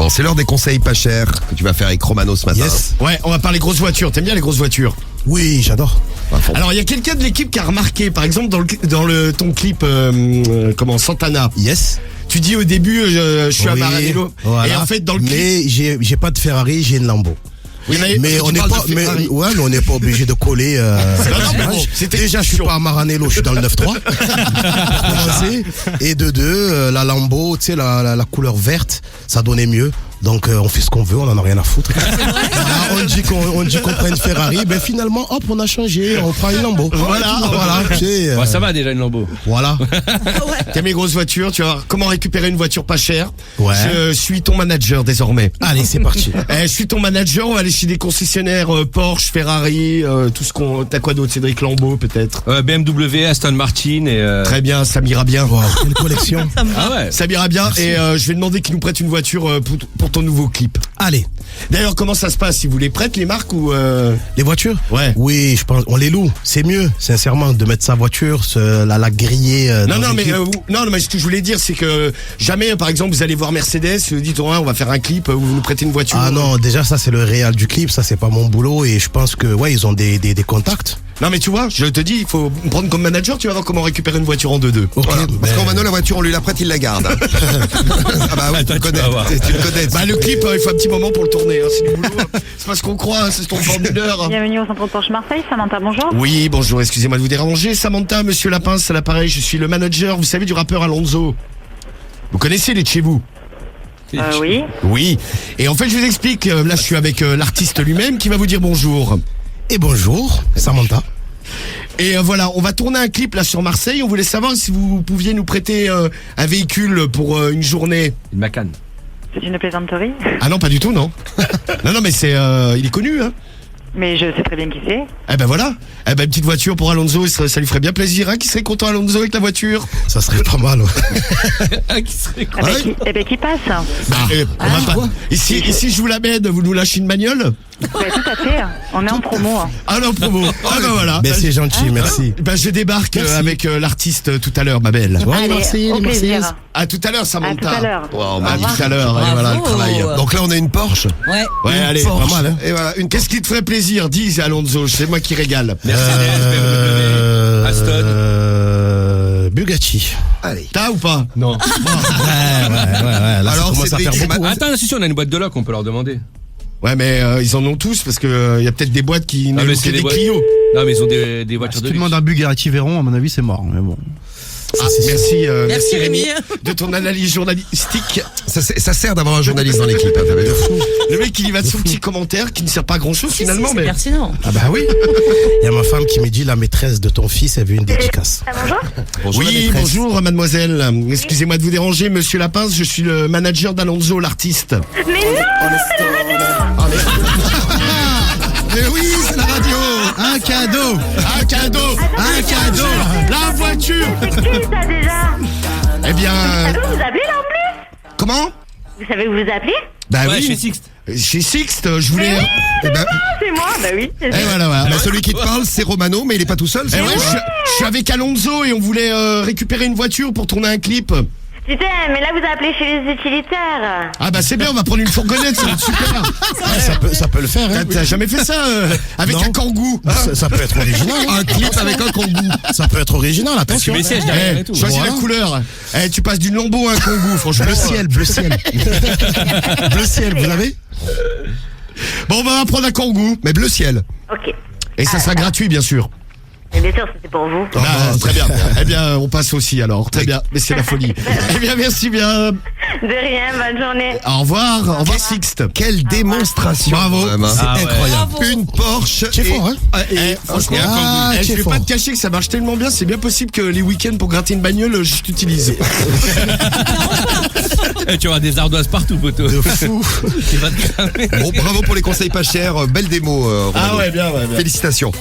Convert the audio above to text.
Bon, c'est l'heure des conseils pas chers que tu vas faire avec Romano ce matin. Yes. Ouais, on va parler grosses voitures. T'aimes bien les grosses voitures? Oui, j'adore. Alors, il y a quelqu'un de l'équipe qui a remarqué, par exemple, ton clip, Santana. Yes. Tu dis au début, je suis à Oui, Maranello. voilà. Et en fait, dans le clip. Mais j'ai pas de Ferrari, j'ai une Lambo. Oui, Mais on n'est pas, mais on n'est pas obligé de coller. non, mais bon, c'était déjà, je suis pas à Maranello, je suis dans le 9-3. pour commencer. Et de deux, la Lambo, tu sais, la couleur verte, ça donnait mieux. Donc on fait ce qu'on veut, on en a rien à foutre. Voilà, on dit qu'on prend une Ferrari, ben finalement, hop, on a changé, on prend une Lambo. Voilà. Tu sais, Ouais, ça va déjà une Lambo. Voilà. T'aimes les grosses voitures, tu vois comment récupérer une voiture pas chère. Ouais. Je suis ton manager désormais. Allez, c'est parti. Je suis ton manager, on va aller chez des concessionnaires Porsche, Ferrari, tout ce qu'on... T'as quoi d'autre, Cédric? Lambeau peut-être? BMW, Aston Martin et... Très bien, ça m'ira bien. Wow, quelle collection. Ah ouais. Ça m'ira bien. Merci. Et je vais demander qu'ils nous prêtent une voiture pour ton nouveau clip. Allez, D'ailleurs, comment ça se passe? Ils vous les prêtent, les marques ou les voitures? Ouais. Oui, je pense, on les loue. C'est mieux, sincèrement, de mettre sa voiture, la griller. Non, dans non, une mais clip. non, mais ce que je voulais dire, c'est que jamais, par exemple, vous allez voir Mercedes, vous dites, on va faire un clip, vous nous prêtez une voiture. Ah non, déjà ça c'est le réel du clip, ça c'est pas mon boulot et je pense que ouais ils ont des contacts. Non, mais tu vois, je te dis, il faut me prendre comme manager, tu vas voir comment récupérer une voiture en 2-2. Ok, Voilà. Parce ben, que Romano, la voiture, on lui la prête, il la garde. Ah bah oui, tu le connais. vas voir. Tu le connais. Bah, le clip, il faut un petit moment pour le tourner, hein, c'est du boulot. C'est pas ce qu'on croit, c'est ce qu'on prend d'une heure. Bienvenue au centre de Porsche Marseille, Samantha, bonjour. Oui, bonjour, excusez-moi de vous déranger. Samantha, monsieur Lapin, c'est l'appareil, je suis le manager, vous savez, du rappeur Alonso. Vous connaissez les de chez vous? Oui. Oui. Et en fait, je vous explique, là, je suis avec l'artiste lui-même qui va vous dire bonjour. Et bonjour, Samantha. Et voilà, on va tourner un clip là sur Marseille. On voulait savoir si vous pouviez nous prêter un véhicule pour une journée. Une Macan. C'est une plaisanterie. Ah non, pas du tout, non. non, mais c'est, il est connu, hein. Mais je sais très bien qui c'est. Eh ben voilà. Eh ben, une petite voiture pour Alonso, ça lui ferait bien plaisir, hein. Qui serait content Alonso avec la voiture? Ça serait pas mal. Ouais. Qui serait Eh ben, qui passe. Bah, on va pas. Ici, je vous l'amène, vous nous lâchez une bagnole? Tout à fait. On est en promo. Ah non, promo. Ah ben voilà. Ben c'est gentil, merci. Ben, je débarque avec l'artiste tout à l'heure, ma belle. Ouais, Allez, Marseillais, au les plaisir. Marseillaises. À tout à l'heure, Samantha. À tout à l'heure. Wow, Au à revoir. tout à l'heure. Et voilà le travail. Donc là, on a une Porsche. Ouais. Ouais, allez, Porsche. pas mal, hein. Et voilà, une Qu'est-ce qui te ferait plaisir? Dis, Alonso, c'est moi qui régale. Mercedes, BMW, Aston. Bugatti. Allez. T'as ou pas? Non. Ouais. Là, Alors, ça commence à Cédric, faire c'est beaucoup. ma- hein. Attends, si on a une boîte de loc, on peut leur demander. Ouais, mais ils en ont tous parce que y a peut-être des boîtes qui ne mais louent c'est que des des boîtes. Clio. Non, mais ils ont des voitures Si de tu luxe. demandes un Bugatti Veyron, à mon avis, c'est mort. Mais bon. Merci Rémi de ton analyse journalistique. Ça sert d'avoir un journaliste dans l'équipe. Hein, t'as vu. Le mec il y va de son petit commentaire qui ne sert pas à grand chose finalement, c'est mais pertinent. Ah bah oui. Il y a ma femme qui me dit la maîtresse de ton fils, elle veut une dédicace. Bonjour. Bonjour, la oui, maîtresse. bonjour mademoiselle. Excusez-moi de vous déranger, monsieur Lapin, je suis le manager d'Alonso, l'artiste. Mais non. Mais oui, c'est la radio. Un cadeau. Un cadeau. Un cadeau. La voiture. C'est qui ça déjà? Eh bien, Vous vous appelez là en plus? comment? Vous savez où vous appelez? Bah Ouais, oui. chez Sixt. Chez Sixt, je voulais. Eh ben, C'est moi, bah oui. C'est Et voilà, voilà. bah, celui qui te parle, c'est Romano, mais il est pas tout seul. Eh c'est ouais, vrai. je suis avec Alonso et on voulait récupérer une voiture pour tourner un clip. Putain, mais là vous appelez chez les utilitaires. Ah bah c'est bien, on va prendre une fourgonnette, ça va être super. Ouais, ça peut le faire. Hein. T'as jamais fait ça avec Non. un kangou? Ça peut être original. Un clip avec un kangou. Ça peut être original, Tu attention. mets siège derrière et tout. Choisis Voilà. la couleur. Tu passes d'une Lambo à un kangou, franchement. Bleu ciel, bleu ciel. Bleu ciel, vous l'avez? Bon, on va prendre un kangou, mais bleu ciel. Ok. Et ça sera gratuit, bien sûr. Mais bien sûr, c'était pour vous. Ah, très bien. Eh bien, on passe aussi alors. Très bien, mais c'est la folie. Eh bien, merci bien. De rien, bonne journée. Au revoir Sixte. Quelle démonstration. Bravo. quand même, hein. C'est Ah ouais. incroyable. Bravo. Une Porsche. C'est fort, hein? Franchement, Ah, je c'est vais fort. pas te cacher que ça marche tellement bien, c'est bien possible que les week-ends pour gratter une bagnole, je t'utilise. Eh, tu auras des ardoises partout, poteau. De fou. Tu vas te cramer. Bon, bravo pour les conseils pas chers. Belle démo, Romano. Ah ouais, bien, ouais, bien. Félicitations.